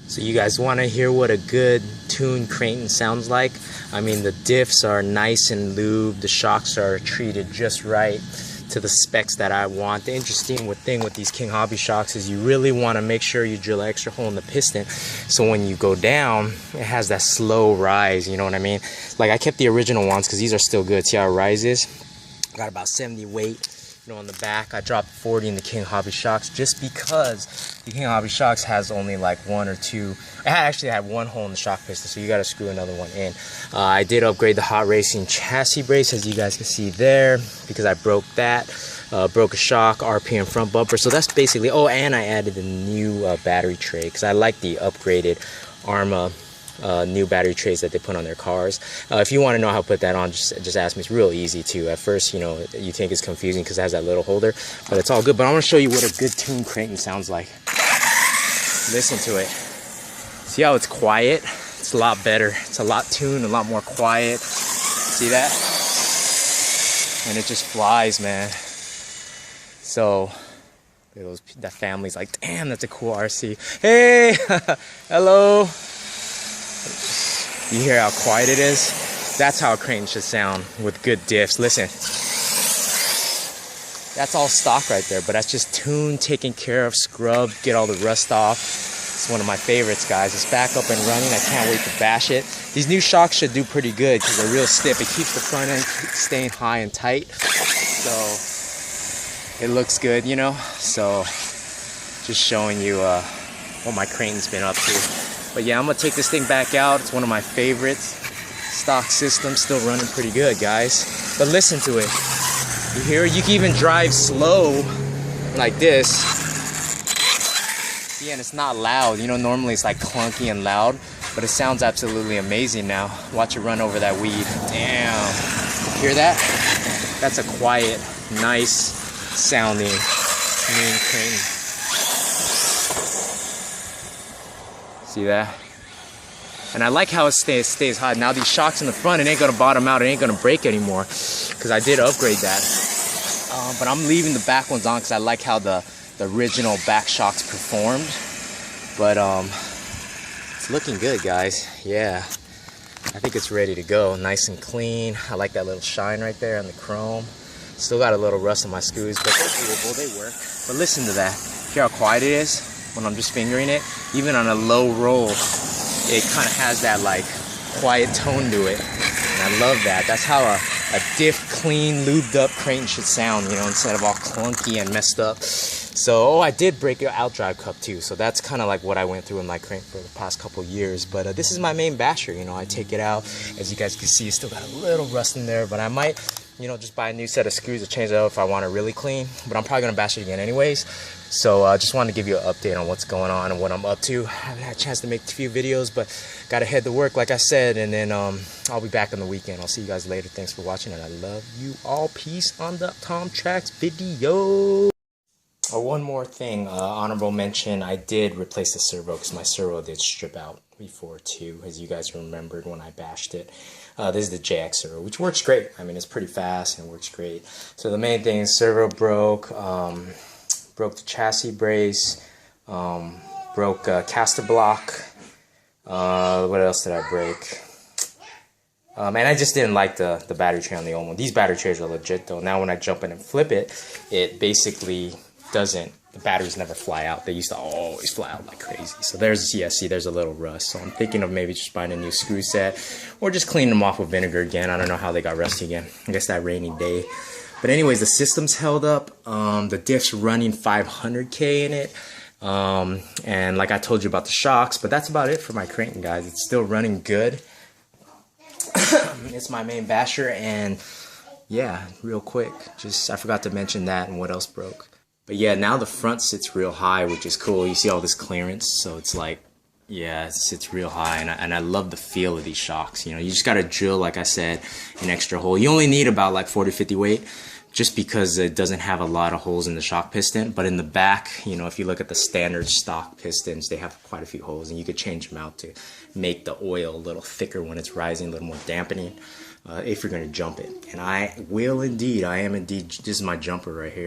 So you guys want to hear what a good tuned Kraton sounds like? I mean, the diffs are nice and lubed, the shocks are treated just right to the specs that I want. The interesting thing with these King Hobby shocks is you really want to make sure you drill an extra hole in the piston, so when you go down, it has that slow rise, you know what I mean? Like, I kept the original ones because these are still good. See how it rises? Got about 70 weight. You know, on the back, I dropped 40 in the King Hobby shocks just because the King Hobby shocks has only like one or two. I actually had one hole in the shock piston, so you got to screw another one in. I did upgrade the Hot Racing chassis brace, as you guys can see there, because I broke that. Broke a shock, RPM front bumper. So that's basically. Oh, and I added a new battery tray because I like the upgraded ARRMA new battery trays that they put on their cars. If you want to know how to put that on, just ask me. It's real easy too. At first, you know, you think it's confusing because it has that little holder, but it's all good. But I'm going to show you what a good tuned Kraton sounds like. Listen to it. See how it's quiet? It's a lot better. It's a lot tuned, a lot more quiet. See that? And it just flies, man. So that family's like, damn, that's a cool RC. Hey, hello. You hear how quiet it is? That's how a Kraton should sound with good diffs. Listen. That's all stock right there, but that's just tuned, taken care of, scrubbed, get all the rust off. It's one of my favorites, guys. It's back up and running. I can't wait to bash it. These new shocks should do pretty good because they're real stiff. It keeps the front end staying high and tight. So it looks good, you know? So just showing you what my Kraton's been up to. But yeah, I'm gonna take this thing back out. It's one of my favorites. Stock system, still running pretty good, guys. But listen to it. You hear it? You can even drive slow like this. Yeah, and it's not loud. You know, normally it's like clunky and loud, but it sounds absolutely amazing now. Watch it run over that weed. Damn. Hear that? That's a quiet, nice sounding mean Kraton. See that? And I like how it stays hot. Now these shocks in the front, it ain't gonna bottom out, it ain't gonna break anymore, because I did upgrade that. But I'm leaving the back ones on because I like how the original back shocks performed. But it's looking good, guys. Yeah, I think it's ready to go. Nice and clean. I like that little shine right there on the chrome. Still got a little rust on my screws, but they're doable, they work. But listen to that. Hear how quiet it is? When I'm just fingering it, even on a low roll, it kind of has that like quiet tone to it, and I love that. That's how a diff, clean, lubed up Kraton should sound, you know, instead of all clunky and messed up. So, I did break an outdrive cup too, so that's kind of like what I went through in my Kraton for the past couple years. But this is my main basher, you know. I take it out, as you guys can see, it's still got a little rust in there, but I might, you know, just buy a new set of screws to change it out if I want it really clean. But I'm probably gonna bash it again anyways. So I just wanted to give you an update on what's going on and what I'm up to. I haven't had a chance to make a few videos, but gotta head to work like I said, and then I'll be back on the weekend. I'll see you guys later. Thanks for watching, and I love you all. Peace on the Tom Tracks video. Oh, one more thing, honorable mention, I did replace the servo because my servo did strip out before too, as you guys remembered when I bashed it. This is the JX servo, which works great. I mean, it's pretty fast and it works great. So the main thing is servo broke, broke the chassis brace, broke caster block. What else did I break? And I just didn't like the battery tray on the old one. These battery trays are legit though. Now when I jump in and flip it, it basically doesn't, the batteries never fly out. They used to always fly out like crazy. So there's, yeah, see, there's a little rust. So I'm thinking of maybe just buying a new screw set or just cleaning them off with vinegar again. I don't know how they got rusty again. I guess that rainy day. But anyways, the system's held up. The diff's running 500K in it. And like I told you about the shocks, but that's about it for my Kraton, guys. It's still running good. It's my main basher, and yeah, real quick, just I forgot to mention that and what else broke. But yeah, now the front sits real high, which is cool. You see all this clearance, so it's like, yeah, it sits real high, and I love the feel of these shocks. You know, you just gotta drill, like I said, an extra hole. You only need about like 40-50 weight, just because it doesn't have a lot of holes in the shock piston. But in the back, you know, if you look at the standard stock pistons, they have quite a few holes, and you could change them out to make the oil a little thicker when it's rising, a little more dampening, if you're gonna jump it. And I will indeed, I am indeed, this is my jumper right here.